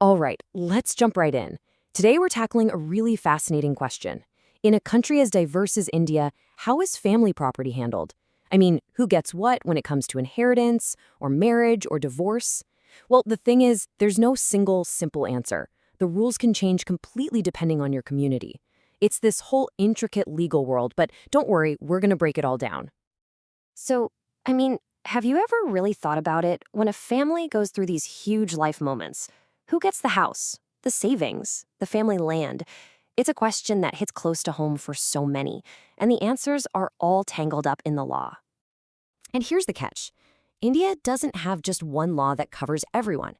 All right, let's jump right in. Today we're tackling a really fascinating question. In a country as diverse as India, how is family property handled? I mean, who gets what when it comes to inheritance, or marriage, or divorce? Well, the thing is, there's no single, simple answer. The rules can change completely depending on your community. It's this whole intricate legal world, but don't worry, we're going to break it all down. So, I mean, have you ever really thought about it? When a family goes through these huge life moments, who gets the house, the savings, the family land? It's a question that hits close to home for so many, and the answers are all tangled up in the law. And here's the catch. India doesn't have just one law that covers everyone.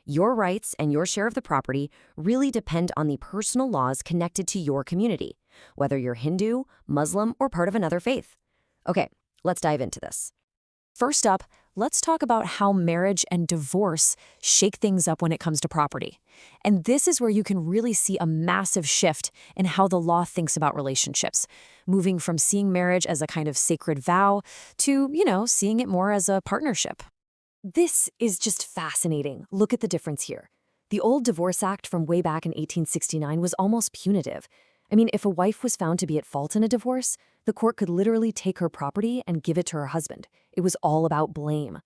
Your rights and your share of the property really depend on the personal laws connected to your community, whether you're Hindu, Muslim, or part of another faith. Okay, let's dive into this. First up, let's talk about how marriage and divorce shake things up when it comes to property. And this is where you can really see a massive shift in how the law thinks about relationships, moving from seeing marriage as a kind of sacred vow to, seeing it more as a partnership. This is just fascinating. Look at the difference here. The old Divorce Act from way back in 1869 was almost punitive. I mean, if a wife was found to be at fault in a divorce, the court could literally take her property and give it to her husband. It was all about blame.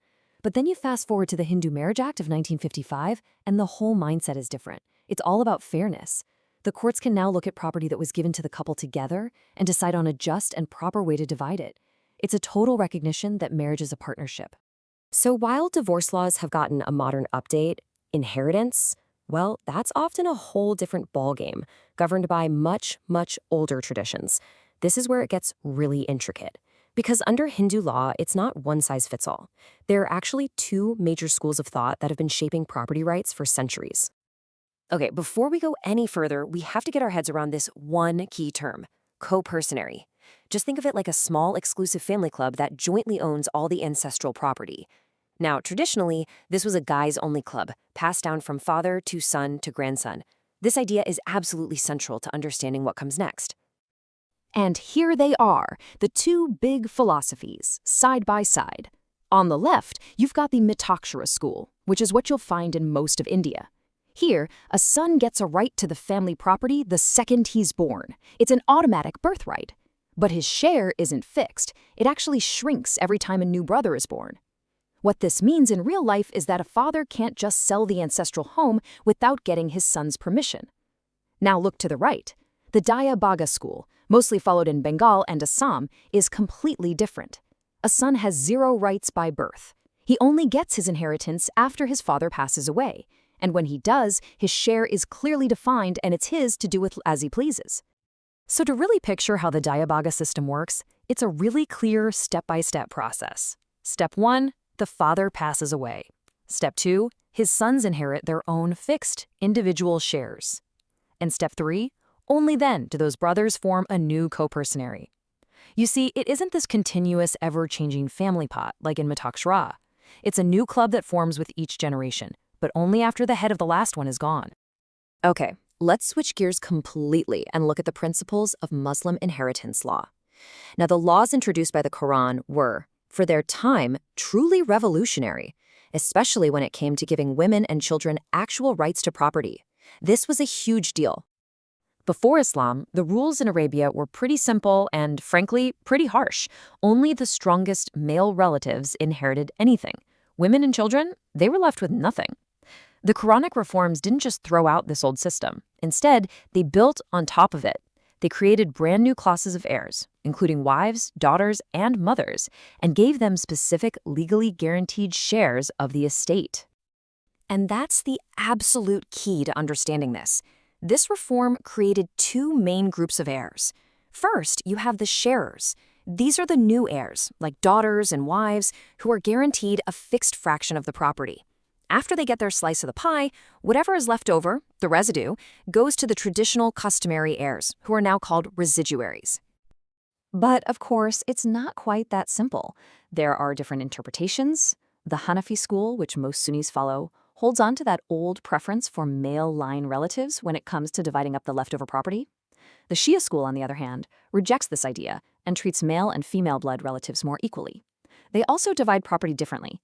But then you fast forward to the Hindu Marriage Act of 1955, and the whole mindset is different. It's all about fairness. The courts can now look at property that was given to the couple together and decide on a just and proper way to divide it. It's a total recognition that marriage is a partnership. So while divorce laws have gotten a modern update, inheritance, well, that's often a whole different ballgame, governed by much, much older traditions. This is where it gets really intricate. Because under Hindu law, it's not one size fits all. There are actually two major schools of thought that have been shaping property rights for centuries. Okay, before we go any further, we have to get our heads around this one key term, co-personary. Just think of it like a small exclusive family club that jointly owns all the ancestral property. Now, traditionally, this was a guys-only club, passed down from father to son to grandson. This idea is absolutely central to understanding what comes next. And here they are, the two big philosophies, side by side. On the left, you've got the Mitakshara school, which is what you'll find in most of India. Here, a son gets a right to the family property the second he's born. It's an automatic birthright. But his share isn't fixed. It actually shrinks every time a new brother is born. What this means in real life is that a father can't just sell the ancestral home without getting his son's permission. Now look to the right. The Daya Bhaga school, mostly followed in Bengal and Assam, is completely different. A son has zero rights by birth. He only gets his inheritance after his father passes away. And when he does, his share is clearly defined and it's his to do with as he pleases. So to really picture how the Daya Bhaga system works, it's a really clear step-by-step process. Step 1, the father passes away. Step 2, his sons inherit their own fixed, individual shares. And step 3, only then do those brothers form a new co-personary. You see, it isn't this continuous, ever-changing family pot like in Mitakshara. It's a new club that forms with each generation, but only after the head of the last one is gone. Okay, let's switch gears completely and look at the principles of Muslim inheritance law. Now, the laws introduced by the Quran were, for their time, truly revolutionary, especially when it came to giving women and children actual rights to property. This was a huge deal. Before Islam, the rules in Arabia were pretty simple and, frankly, pretty harsh. Only the strongest male relatives inherited anything. Women and children, they were left with nothing. The Quranic reforms didn't just throw out this old system. Instead, they built on top of it. They created brand new classes of heirs, including wives, daughters, and mothers, and gave them specific legally guaranteed shares of the estate. And that's the absolute key to understanding this. This reform created two main groups of heirs. First, you have the sharers. These are the new heirs, like daughters and wives, who are guaranteed a fixed fraction of the property. After they get their slice of the pie, whatever is left over, the residue, goes to the traditional customary heirs, who are now called residuaries. But, of course, it's not quite that simple. There are different interpretations. The Hanafi school, which most Sunnis follow, holds on to that old preference for male line relatives when it comes to dividing up the leftover property. The Shia school, on the other hand, rejects this idea and treats male and female blood relatives more equally. They also divide property differently.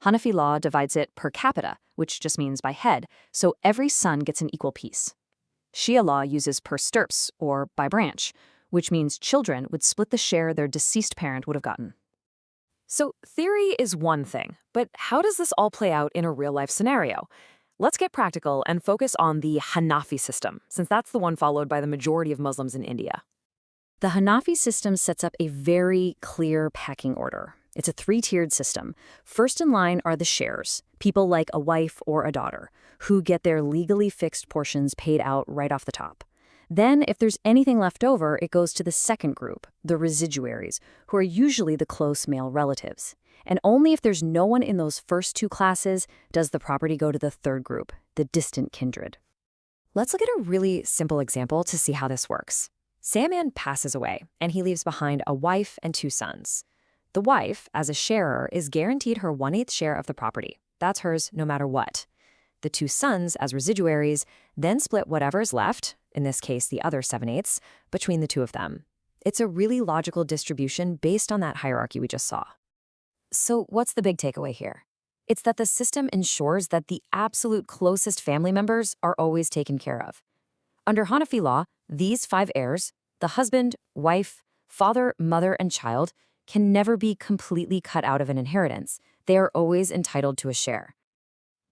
Hanafi law divides it per capita, which just means by head, so every son gets an equal piece. Shia law uses per stirps, or by branch, which means children would split the share their deceased parent would have gotten. So theory is one thing, but how does this all play out in a real-life scenario? Let's get practical and focus on the Hanafi system, since that's the one followed by the majority of Muslims in India. The Hanafi system sets up a very clear pecking order. It's a three-tiered system. First in line are the shares, people like a wife or a daughter, who get their legally fixed portions paid out right off the top. Then, if there's anything left over, it goes to the second group, the residuaries, who are usually the close male relatives. And only if there's no one in those first two classes does the property go to the third group, the distant kindred. Let's look at a really simple example to see how this works. Say a man passes away, and he leaves behind a wife and two sons. The wife, as a sharer, is guaranteed her 1/8 share of the property. That's hers no matter what. The two sons, as residuaries, then split whatever's left, in this case the other 7/8, between the two of them. It's a really logical distribution based on that hierarchy we just saw. So what's the big takeaway here? It's that the system ensures that the absolute closest family members are always taken care of. Under Hanafi law, these 5 heirs, the husband, wife, father, mother, and child, can never be completely cut out of an inheritance. They are always entitled to a share.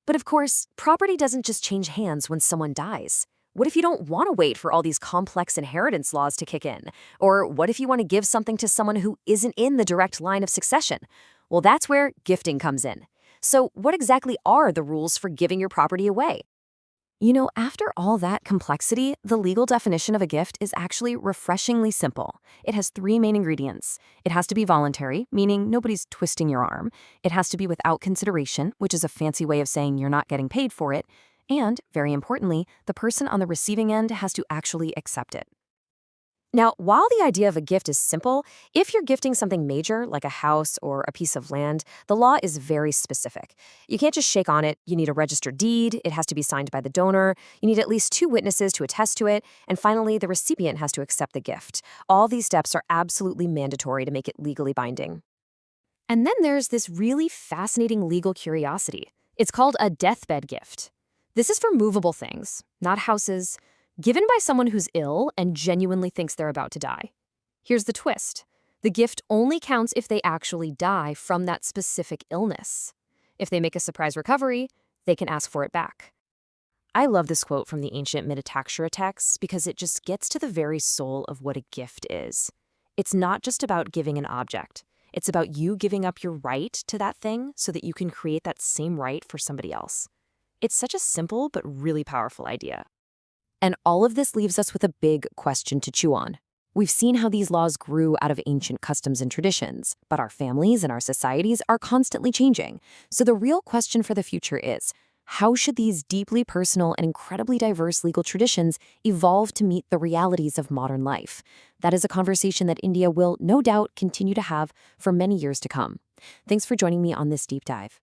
But of course, property doesn't just change hands when someone dies. What if you don't want to wait for all these complex inheritance laws to kick in? Or what if you want to give something to someone who isn't in the direct line of succession? Well, that's where gifting comes in. So what exactly are the rules for giving your property away? You know, after all that complexity, the legal definition of a gift is actually refreshingly simple. It has 3 main ingredients. It has to be voluntary, meaning nobody's twisting your arm. It has to be without consideration, which is a fancy way of saying you're not getting paid for it. And, very importantly, the person on the receiving end has to actually accept it. Now, while the idea of a gift is simple, if you're gifting something major, like a house or a piece of land, the law is very specific. You can't just shake on it. You need a registered deed. It has to be signed by the donor. You need at least 2 witnesses to attest to it. And finally, the recipient has to accept the gift. All these steps are absolutely mandatory to make it legally binding. And then there's this really fascinating legal curiosity. It's called a deathbed gift. This is for movable things, not houses, given by someone who's ill and genuinely thinks they're about to die. Here's the twist. The gift only counts if they actually die from that specific illness. If they make a surprise recovery, they can ask for it back. I love this quote from the ancient Mitatakshara texts because it just gets to the very soul of what a gift is. It's not just about giving an object. It's about you giving up your right to that thing so that you can create that same right for somebody else. It's such a simple but really powerful idea. And all of this leaves us with a big question to chew on. We've seen how these laws grew out of ancient customs and traditions, but our families and our societies are constantly changing. So the real question for the future is, how should these deeply personal and incredibly diverse legal traditions evolve to meet the realities of modern life? That is a conversation that India will, no doubt, continue to have for many years to come. Thanks for joining me on this deep dive.